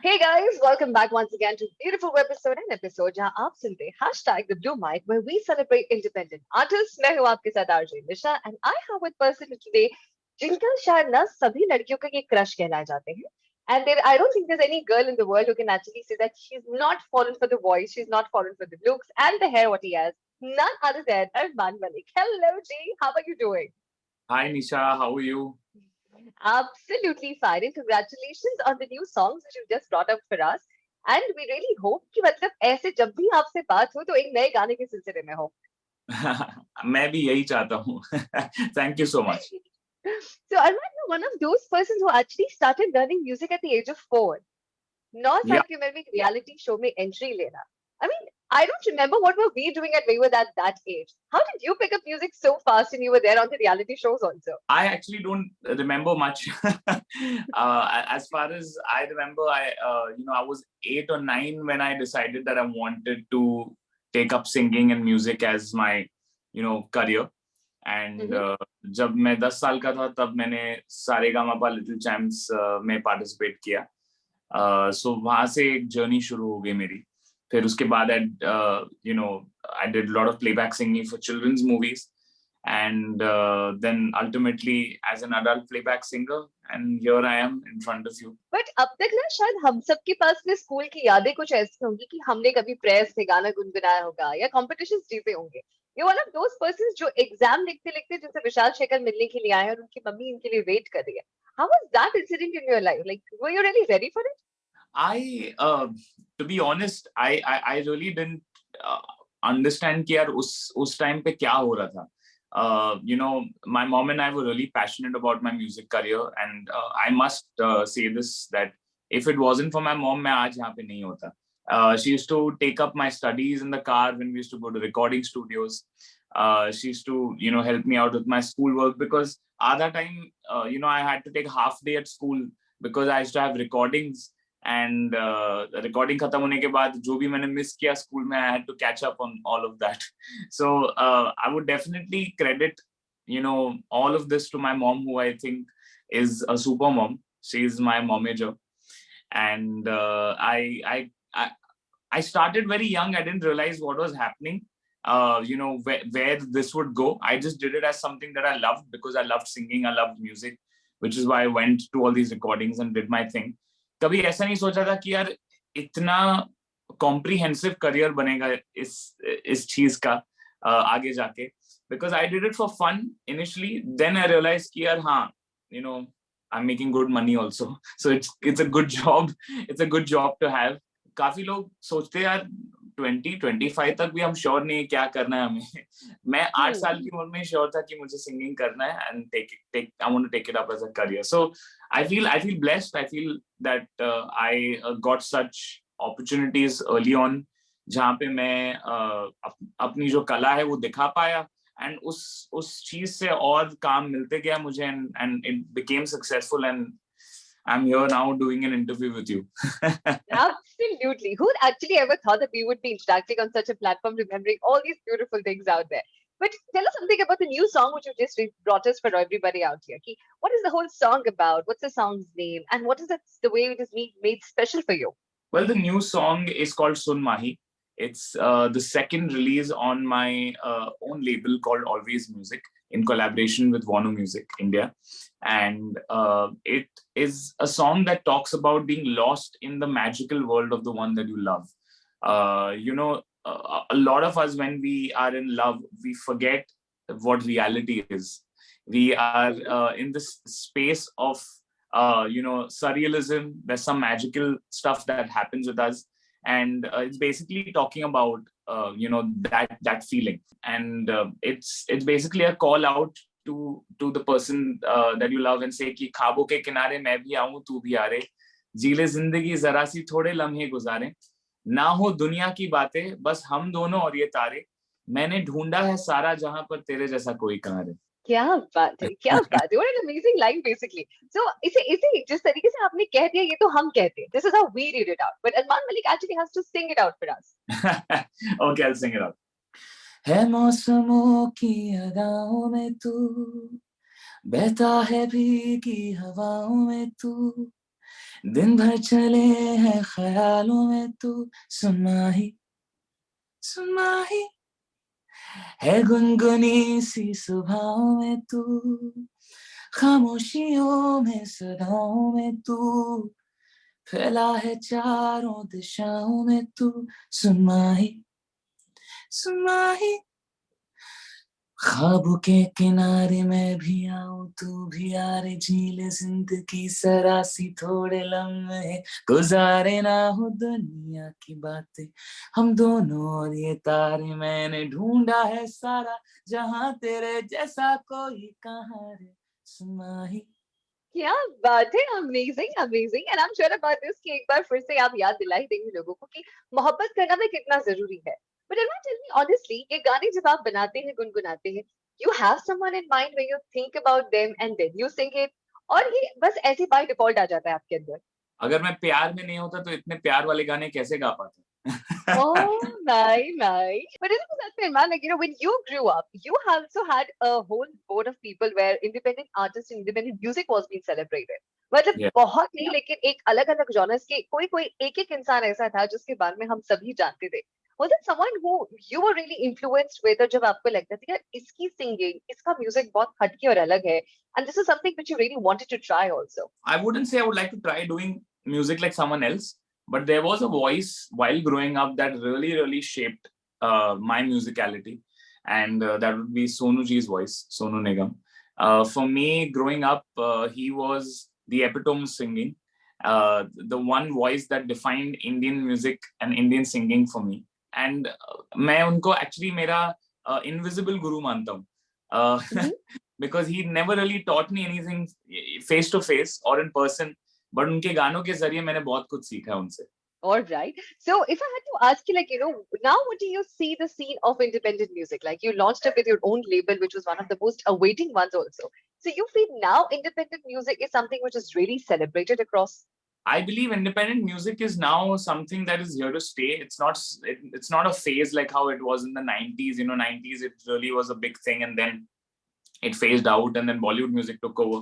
Hey guys, welcome back once again to beautiful episode जहां आप सुनते हैं hashtag the blue mic where we celebrate independent artists. मैं हूँ आपके साथ RJ Nisha and I have a person today जिनका शायद ना सभी लड़कियों का ये क्रश कहलाए जाते हैं. And there, I don't think there's any girl in the world who can actually say that she's not fallen for the voice, she's not fallen for the looks and the hair what he has. None other than Armaan Malik. Hello G, how are you doing? Hi Nisha, how are you? Absolutely fine. And congratulations on the new songs which you just brought up for us. And we really hope कि मतलब ऐसे जब भी आपसे बात हो तो एक नए गाने के सिलसिले में हो. मैं भी यही चाहता हूँ. Thank you so much. So Arman, you're one of those persons who actually started learning music at the age of 4. 9 साल Yeah, की उम्र में एक रियलिटी शो में एंट्री लेना. I mean, I don't remember what were we doing at we were at that age. How did you pick up music so fast and you were there on the reality shows also? I actually don't remember much. As far as I remember, I was 8 or 9 when I decided that I wanted to take up singing and music as my, career. And Mm-hmm. जब मैं 10 साल का था तब मैंने Sa Re Ga Ma Pa little champs में participate किया. सो वहां से एक जर्नी शुरू हो गई मेरी. फिर उसके बाद I did a lot of playback singing for children's movies, and then ultimately as an adult playback singer, and here I am in front of you. But अब तक ना शायद हम सबके पास में स्कूल की यादें कुछ ऐसी होंगी कि हमने कभी प्रेस में गाना गुनगुनाया होगा या कॉम्पिटिशन जीते होंगे. You one of those person जो एग्जाम लिखते लिखते जिनसे विशाल शेखर मिलने के लिए आए हैं और उनकी मम्मी इनके लिए वेट कर रही है. How was that incident in your life? Like were you really ready for it? I, to be honest, I really didn't uh, understand कि यार उस time पे क्या हो रहा था. My mom and I were really passionate about my music career, and I must say this, that if it wasn't for my mom, मैं आज यहाँ पे नहीं होता. She used to take up my studies in the car when we used to go to recording studios. She used to, help me out with my schoolwork because at that time, I had to take half day at school because I used to have recordings. And recording खत्म होने के बाद जो भी मैंने miss किया school में, I had to catch up on all of that. So I would definitely credit, all of this to my mom, who I think is a super mom. She's my momager. And I started very young. I didn't realize what was happening, where this would go. I just did it as something that I loved because I loved singing, I loved music, which is why I went to all these recordings and did my thing. कभी ऐसा नहीं सोचा था कि यार इतना comprehensive career बनेगा इस चीज का आगे जाके. Because I did it for fun initially, then I realize कि यार हाँ, I am making good money also, so it's a good job, it's a good job to have. काफी लोग सोचते हैं यार 20-25 तक भी हम श्योर नहीं है क्या करना है हमें. मैं 8 साल की उम्र में श्योर था कि मुझे सिंगिंग करना है, and I want to take it up as a career. So I feel blessed. I feel that I got such opportunities early on, जहाँ पे मैं अपनी जो कला है वो दिखा पाया, and उस चीज से और काम मिलते गया मुझे, and it became successful, and I'm here now doing an interview with you. Absolutely. Who actually ever thought that we would be interacting on such a platform, remembering all these beautiful things out there? But tell us something about the new song which you just brought us for everybody out here. Ki, what is the whole song about? What's the song's name? And what is it, the way it is made special for you? Well, the new song is called Sun Mahi. It's the second release on my own label called Always Music, in collaboration with Wano Music India. And it is a song that talks about being lost in the magical world of the one that you love. A lot of us, when we are in love, we forget what reality is. We are in this space of surrealism. There's some magical stuff that happens with us, and it's basically talking about that feeling. And it's basically a call out to the person that you love, and say कि ख्वाबों के किनारे मैं भी आऊं तू भी आ रे, जीले जिंदगी जरा सी थोड़े लम्हे गुजारे, ना हो दुनिया की बातें बस हम दोनों और ये तारे, मैंने ढूंढा है सारा जहां पर तेरे जैसा कोई कहाँ रे. क्या बात है, क्या बात है. What an amazing line basically. So इसे जिस तरीके से आपने कह दिया ये तो हम कहते हैं. This is how we read it out. But Armaan Malik actually has to sing it out for us. Okay, I'll sing it out. है मौसमों की अदाओं में तू, बहता है भीगी हवाओं में तू, दिन भर चले हैं ख्यालों में तू, सुनमाही सुनमाही है गुनगुनी सी सुबहों में तू, खामोशियों में सदाओं में तू, फैला है चारों दिशाओं में तू, सुनमाही सुनमाही। ख्वाबों के किनारे मैं भी आऊं, तू भी यारे, झीले जिंदगी सरासी थोड़े लम्हे गुजारे ना हो दुनिया की बातें हम दोनों, और ये तारे मैंने ढूंढा है सारा जहां, तेरे जैसा कोई कहाँ रे, सुनमाही। क्या बात है, amazing amazing. And I am sure about this कि एक बार फिर से आप याद दिला ही देंगे लोगों को कि मोहब्बत करना भी कितना जरूरी है। But Armaan, tell me honestly, ये गाने जब आप बनाते हैं, गुनगुनाते हैं, you have someone in mind when you think about them and then you sing it, और ये बस ऐसे बाय डिफॉल्ट आ जाता है आपके अंदर? अगर मैं प्यार में नहीं होता तो इतने प्यार वाले गाने कैसे गा पाता? Oh, nice, nice. But isn't that fair, man? Like, when you grew up, you also had a whole board of people where independent artists, independent music was being celebrated. मतलब Yeah. बहुत नहीं, लेकिन एक अलग अलग जॉनर्स के कोई कोई एक एक इंसान ऐसा था जिसके बारे में हम सभी जानते थे. Was it someone who you were really influenced with, और जब आपको लगता था यार इसकी सिंगिंग, इसका म्यूजिक बहुत हटके और अलग है, and this is something which you really wanted to try also? I wouldn't say I would like to try doing music like someone else, but there was a voice while growing up that really, really shaped my musicality, and that would be Sonu Ji's voice, Sonu Nigam. For me, growing up, he was the epitome of singing, the one voice that defined Indian music and Indian singing for me. And मैं उनको actually मेरा invisible guru मानता हूँ. Mhm. Because he never really taught me anything face to face or in person, but उनके गानों के जरिए मैंने बहुत कुछ सीखा उनसे. All right. So if I had to ask you, like, now what do you see the scene of independent music? Like, you launched up with your own label, which was one of the most awaiting ones also. So you feel now independent music is something which is really celebrated across? I believe independent music is now something that is here to stay. It's not a phase like how it was in the 90s. 90s it really was a big thing, and then it phased out, and then Bollywood music took over.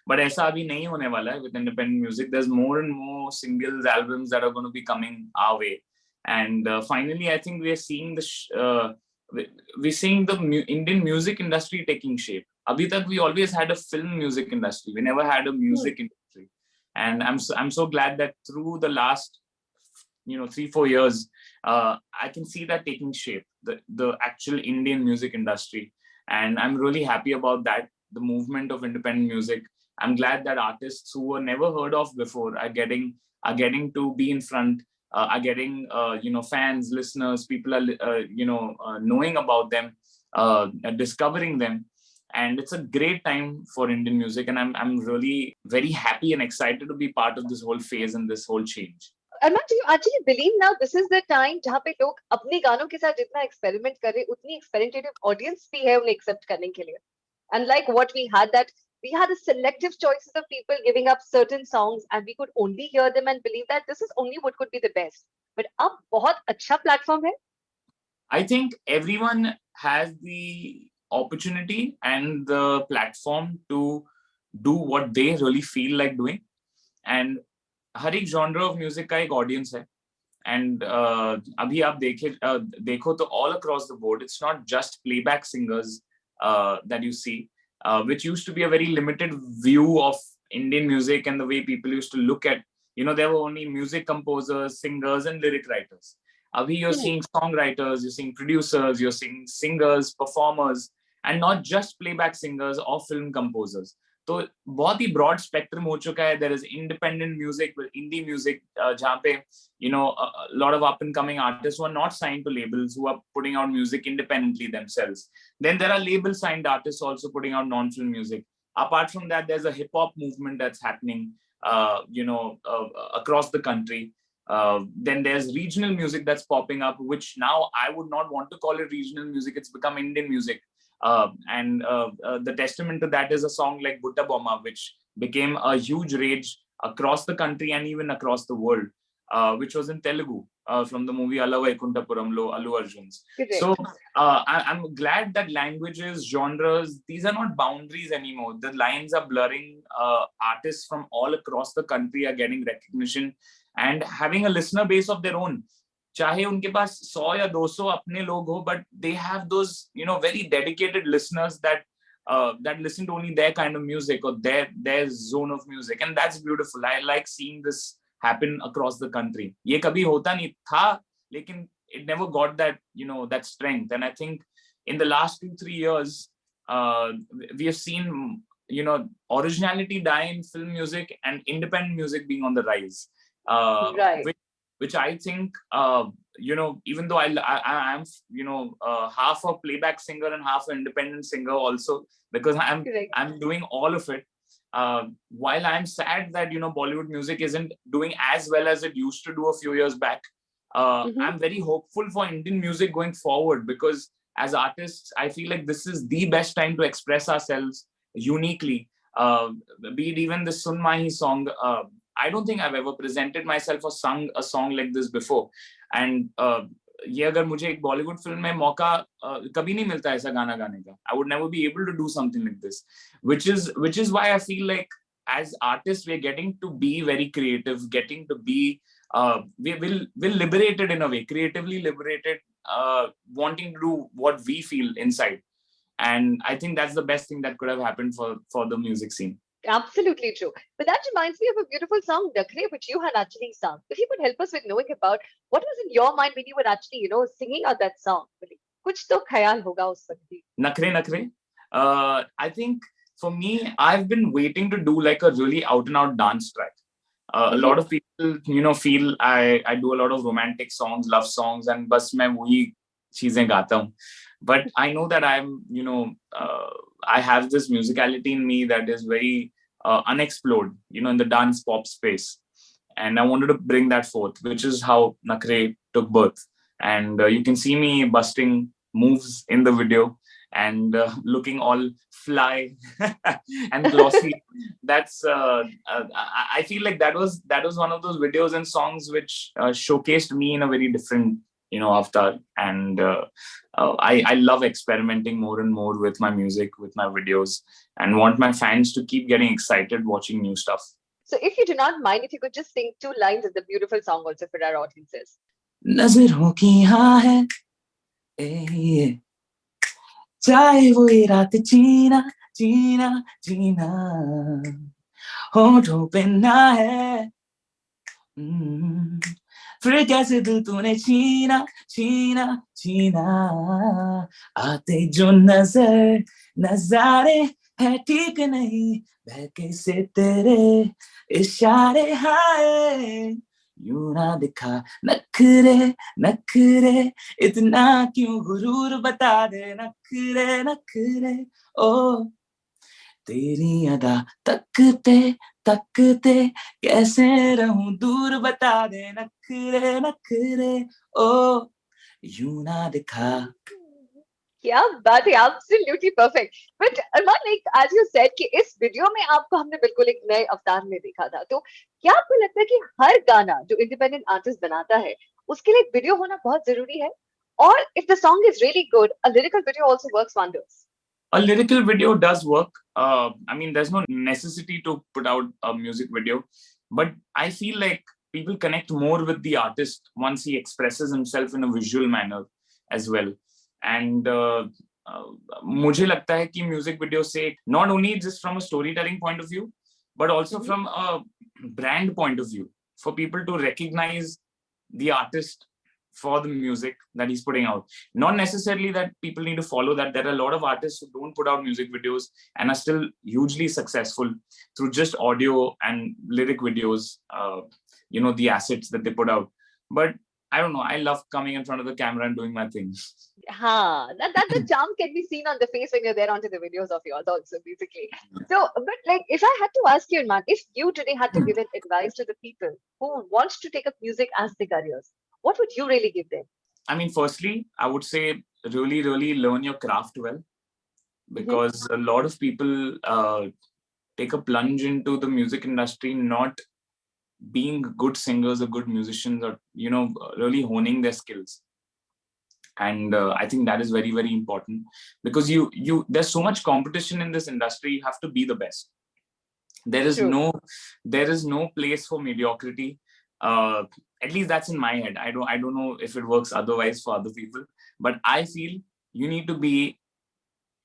But ऐसा अभी नहीं होने वाला है with independent music. There's more and more singles, albums that are going to be coming our way, and finally, I think we're seeing the Indian music industry taking shape. अभी तक we always had a film music industry. We never had a Hmm. music industry, and I'm so glad that through the last 3-4 years, I can see that taking shape. The actual Indian music industry, and I'm really happy about that, the movement of independent music. I'm glad that artists who were never heard of before are getting to be in front, are getting fans, listeners, people are knowing about them, discovering them, and it's a great time for Indian music, and I'm really very happy and excited to be part of this whole phase and this whole change. Arman, do you actually believe now this is the time जहाँ पे लोग अपने गानों के साथ जितना experiment कर रहे, उतनी experimentative audience भी है उन्हें accept करने के लिए? Unlike what we had, that we had a selective choices of people giving up certain songs and we could only hear them and believe that this is only what could be the best. But अब बहुत अच्छा platform है. I think everyone has the opportunity and the platform to do what they really feel like doing. And हर एक genre of music का एक audience है. And अभी आप देखो तो all across the board, it's not just playback singers that you see, which used to be a very limited view of Indian music, and the way people used to look at, there were only music composers, singers, and lyric writers. Abhi you're Hmm. seeing songwriters, you're seeing producers, you're seeing singers, performers, and not just playback singers or film composers. तो बहुत ही broad spectrum हो चुका है. There is independent music, indie music, जहाँ पे a lot of up and coming artists who are not signed to labels, who are putting out music independently themselves. Then there are label signed artists also putting out non-film music. Apart from that, there's a hip hop movement that's happening, across the country. Then there's regional music that's popping up, which now I would not want to call it regional music. It's become Indian music. And the testament to that is a song like Butta Bomma, which became a huge rage across the country and even across the world. which was in Telugu from the movie Ala Vaikuntapuramlo, Allu Arjun's. So Correct. I'm glad that languages, genres, these are not boundaries anymore. The lines are blurring. Artists from all across the country are getting recognition and having a listener base of their own. चाहे उनके पास 100 या 200 अपने लोग हो, but they have those, very dedicated listeners that listen to only their kind of music or their zone of music, and that's beautiful. I like seeing this happen across the country. ये कभी होता नहीं था, लेकिन it never got that, that strength. And I think in the last 2-3 years, we have seen, originality die in film music and independent music being on the rise. Right. Which I think, even though I'm, half a playback singer and half an independent singer also, because Correct. I'm doing all of it. While I'm sad that, Bollywood music isn't doing as well as it used to do a few years back, I'm very hopeful for Indian music going forward, because as artists, I feel like this is the best time to express ourselves uniquely. Be it even the Sun Mahi song. I don't think I've ever presented myself or sung a song like this before. And ये अगर मुझे एक Bollywood film में मौका कभी नहीं मिलता ऐसा गाना गाने का, I would never be able to do something like this, which is why I feel like as artists we're getting to be very creative, getting to be we're liberated in a way, creatively liberated, wanting to do what we feel inside. And I think that's the best thing that could have happened for the music scene. Absolutely true. But that reminds me of a beautiful song, Dakre, which you had actually sung. If you could help us with knowing about what was in your mind when you were actually, singing out that song. कुछ तो ख्याल होगा उस वक्त भी. Nakre Nakre. I think for me, I've been waiting to do like a really out and out dance track. A lot of people, feel I do a lot of romantic songs, love songs, and बस मैं वही चीजें गाता हूँ. But I know that I'm, I have this musicality in me that is very unexplored, in the dance pop space. And I wanted to bring that forth, which is how Nakre took birth. And you can see me busting moves in the video and looking all fly and glossy. That's I feel like that was one of those videos and songs which showcased me in a very different, avatar. And I love experimenting more and more with my music, with my videos, and want my fans to keep getting excited watching new stuff. So if you do not mind, if you could just sing 2 lines of the beautiful song also for our audiences. नजरों की हाँ है, ये चाहे वो ये रात जीना जीना जीना होठों पे ना है, फिर कैसे दिल तूने छीना छीना छीना, आते जो नजर नजारे है ठीक नहीं, बहके से तेरे इशारे हाय, यूं ना दिखा नखरे नखरे, इतना क्यों गुरूर बता दे, नखरे नखरे ओ तेरी अदा तकते तकते कैसे रहूं दूर, बता दे नखरे नखरे ओ यूं ना दिखा. क्या बात है, absolutely perfect. But Armaan, like as you said कि इस वीडियो में आपको हमने बिल्कुल एक नए अवतार में देखा था, तो क्या आपको लगता है कि हर गाना जो इंडिपेंडेंट आर्टिस्ट बनाता है उसके लिए एक वीडियो होना बहुत जरूरी है? Or if the song is really good, a lyrical video also works wonders. A lyrical video does work. I mean, there's no necessity to put out a music video, but I feel like people connect more with the artist once he expresses himself in a visual manner as well. And मुझे लगता है कि music video से not only just from a storytelling point of view, but also from a brand point of view, for people to recognize the artist for the music that he's putting out. Not necessarily that people need to follow that. There are a lot of artists who don't put out music videos and are still hugely successful through just audio and lyric videos, the assets that they put out. But I don't know, I love coming in front of the camera and doing my thing. That the charm can be seen on the face when you're there onto the videos of yours also, basically. So, but like, if I had to ask you, Armaan, if you today had to give an advice to the people who wants to take up music as their careers, what would you really give them? I mean, firstly, I would say really, really learn your craft well, because a lot of people take a plunge into the music industry not being good singers or good musicians, or really honing their skills. And I think that is very, very important, because you there's so much competition in this industry. You have to be the best. There is True. no place for mediocrity. uh, at least that's in my head. I don't know if it works otherwise for other people, but I feel you need to be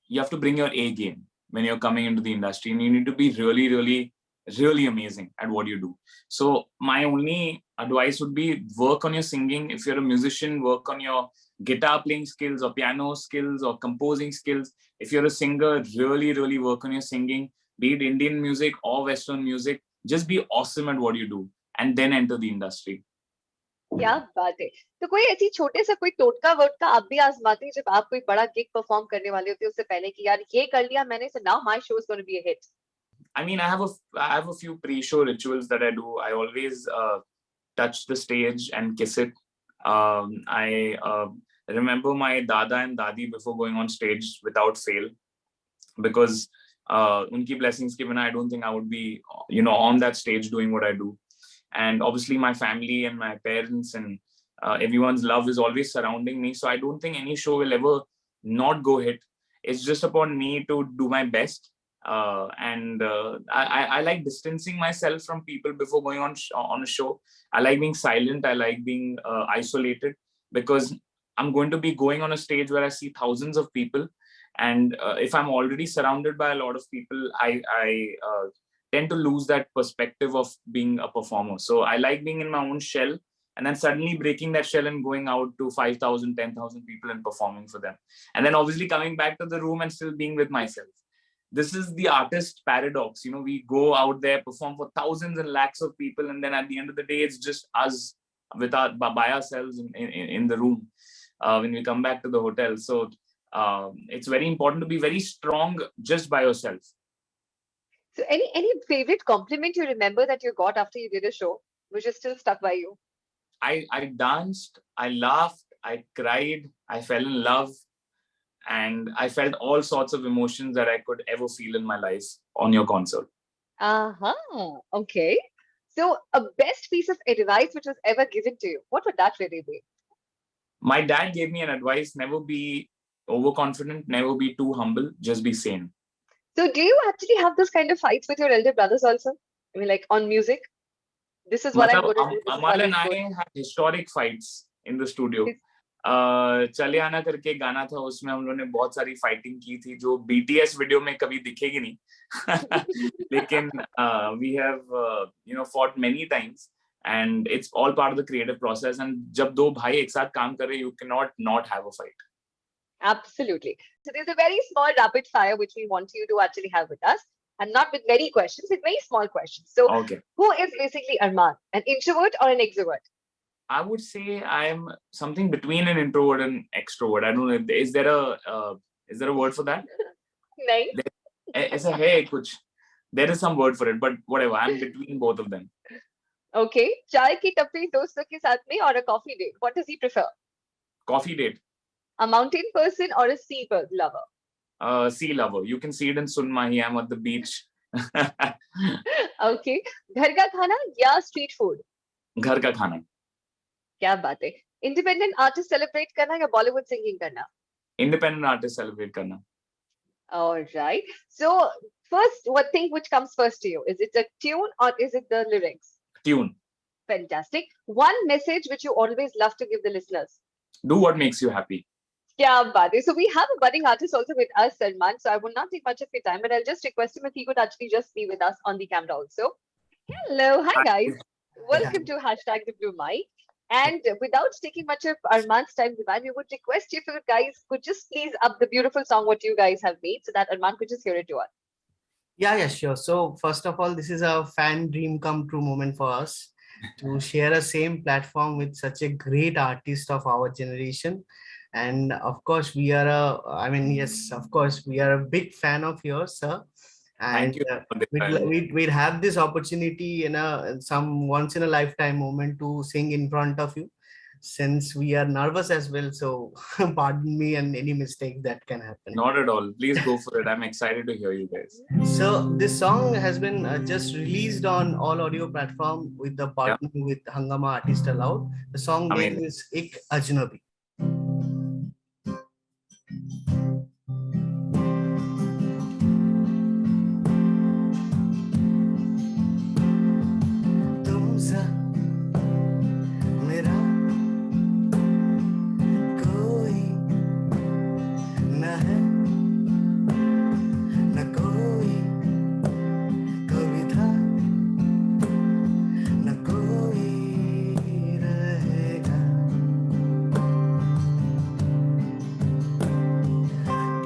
you have to bring your A game when you're coming into the industry, and you need to be really, really, really amazing at what you do. So my only advice would be, work on your singing. If you're a musician, work on your guitar playing skills or piano skills or composing skills. If you're a singer, really, really work on your singing, be it Indian music or Western music. Just be awesome at what you do, and then enter the industry. क्या बात है। तो कोई ऐसी छोटे सा कोई टोटका वोटका आप भी आजमाते हैं जब आप कोई बड़ा गिग परफॉर्म करने वाले होते हैं उससे पहले कि यार ये कर लिया मैंने, so now my show is going to be a hit? I mean, I have a few pre-show rituals that I do. I always touch the stage and kiss it. I remember my dada and dadi before going on stage without fail, because unki blessings ke bina, I don't think I would be on that stage doing what I do. And obviously my family and my parents and everyone's love is always surrounding me, so I don't think any show will ever not go hit. It's just upon me to do my best. And I like distancing myself from people before going on a show. I like being silent. I like being isolated, because I'm going to be going on a stage where I see thousands of people. And if I'm already surrounded by a lot of people, I tend to lose that perspective of being a performer. So I like being in my own shell, and then suddenly breaking that shell and going out to 5,000, 10,000 people and performing for them. And then obviously coming back to the room and still being with myself. This is the artist paradox. We go out there, perform for thousands and lakhs of people, and then at the end of the day, it's just us by ourselves in the room when we come back to the hotel. So it's very important to be very strong just by yourself. So any favorite compliment you remember that you got after you did a show, which is still stuck by you? I danced, I laughed, I cried, I fell in love, and I felt all sorts of emotions that I could ever feel in my life on your concert. Okay. So a best piece of advice which was ever given to you, what would that really be? My dad gave me an advice: never be overconfident, never be too humble, just be sane. So do you actually have those kind of fights with your elder brothers also? I mean, like on music? This is what I'm going to do. This is Amal what and I'm I going had historic fights in the studio. चले आना करके गाना था, उसमें हम लोगों ने बहुत सारी फाइटिंग की थी, जो BTS वीडियो में कभी दिखेगी नहीं. लेकिन we have fought many times, and it's all part of the creative process. And जब दो भाई एक साथ काम कर रहे, you cannot not have a fight. Absolutely. So there's a very small rapid fire which we want you to actually have with us, and not with many questions, with very small questions. So Okay. who is basically Armaan? An introvert or an extrovert? I would say I'm something between an introvert and extrovert. I don't know. Is there a word for that? नहीं. ऐसा है कुछ. There is some word for it, but whatever. I'm between both of them. Okay. चाय की टपरी दोस्तों के साथ में or a coffee date? What does he prefer? Coffee date. A mountain person or a sea lover? Sea lover. You can see it in Sunmahi. I'm at the beach. Okay. घर का खाना या street food? घर का खाना. क्या बात है. Independent artist celebrate करना या Bollywood singing करना? Independent artist celebrate करना. All right. So first, what thing which comes first to you? Is it a tune or is it the lyrics? Tune. Fantastic. One message which you always love to give the listeners. Do what makes you happy. Yeah, buddy. So we have a budding artist also with us, Armaan. So I will not take much of your time, but I'll just request him if he could actually just be with us on the camera also. Hello. Hi, guys. Welcome to Hashtag the Blue Mic. And without taking much of Armaan's time, Divan, we would request you if you guys could just please up the beautiful song what you guys have made so that Armaan could just hear it to us. Yeah, sure. So first of all, this is a fan dream come true moment for us to share a same platform with such a great artist of our generation. And of course, we are a big fan of yours, sir. And we'd have this opportunity in some once in a lifetime moment to sing in front of you. since we are nervous as well. So pardon me and any mistake that can happen. Not at all. Please go for it. I'm excited to hear you guys. So this song has been just released on all audio platform with the Yeah, partner with Hangama Artist Aloud. The song name amazing. is Ik Ajnabi. तुमसा मेरा कोई न है न कोई कभी था न कोई रहेगा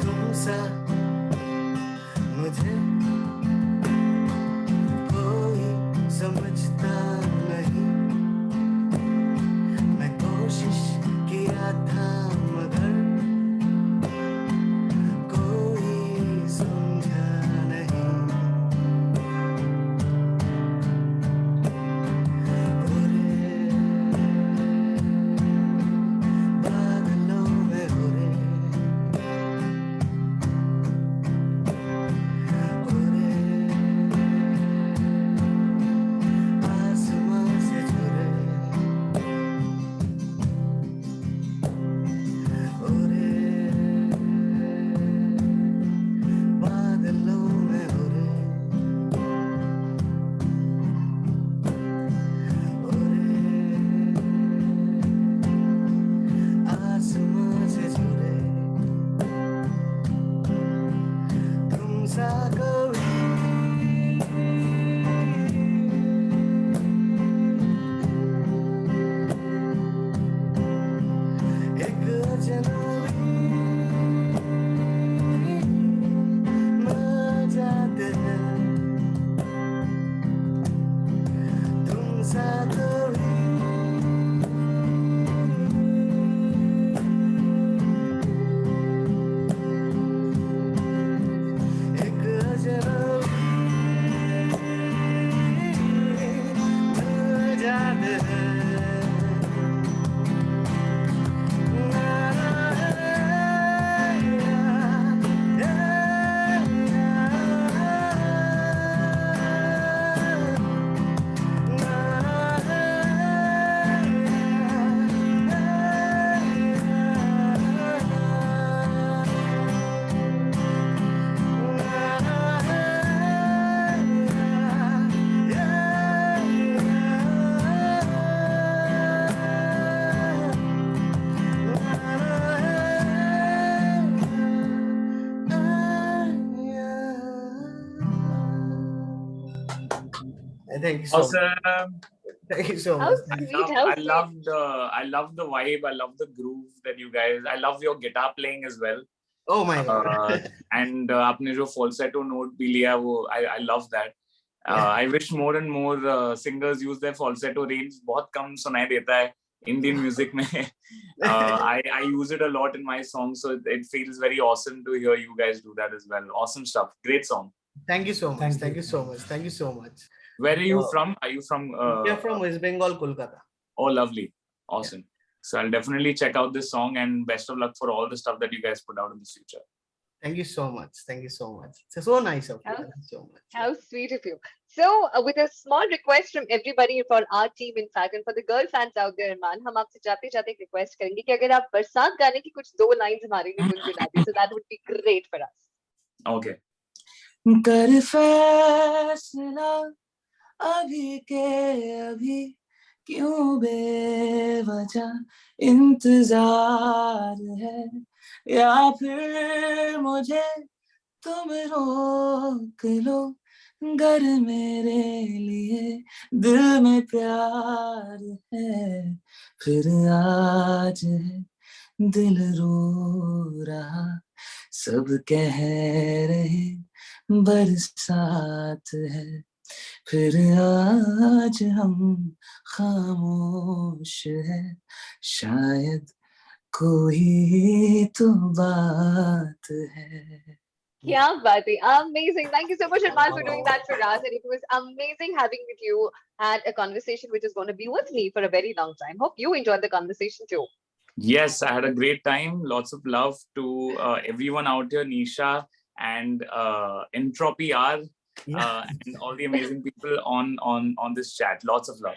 तुमसा मुझे कोई समझता नहीं मैं कोशिश किया था मगर कोई समझा नहीं उरे बादलों में उरे आसमां से जुड़े उरे बादलों में उरे आसमां से जुड़े तुम सा कोई एक अजनबी न जाते हैं तुम सा कोई एक अजनबी न जाते हैं Thank you so much. Awesome. Thank you so How much. Thank you. sweet, how sweet. I love the vibe. I love the groove that you guys. I love your guitar playing as well. Oh my God. And आपने जो falsetto note भी लिया वो I love that. I wish more and more singers use their falsetto range. बहुत कम सुनाई देता है Indian music में. I use it a lot in my songs, so it feels very awesome to hear you guys do that as well. Awesome stuff. Great song. Thank you so much. Thank you so much. Thank you so much. Where are you from? Are you from? We are from West Bengal, Kolkata. Oh, lovely. Awesome. So I'll definitely check out this song, and best of luck for all the stuff that you guys put out in the future. Thank you so much. Thank you so much. It's so nice of you. How- Thank you so much. How sweet of you. So, with a small request from everybody for our team, in fact, and for the girl fans out there, Armaan, हम आपसे जाते जाते एक request करेंगे कि अगर आप बरसात गाने की कुछ 2 lines हमारे लिए गुनगुना दें, so that would be great for us. Okay. कर फैसला अभी के अभी क्यों बेवजह इंतजार है या फिर मुझे तुम रोक लो गर मेरे लिए दिल में प्यार है फिर आज है दिल रो रहा सब कह रहे बरसात है फिर आज हम खामोश है शायद कोई तो बात है Yeah, buddy. Amazing. Thank you so much, Armaan, for doing that for us. And it was amazing having with you and a conversation which is going to be with me for a very long time. Hope you enjoyed the conversation too. Yes, I had a great time. Lots of love to everyone out here, Nisha and Entropy R, Yeah. and all the amazing people on this chat. Lots of love.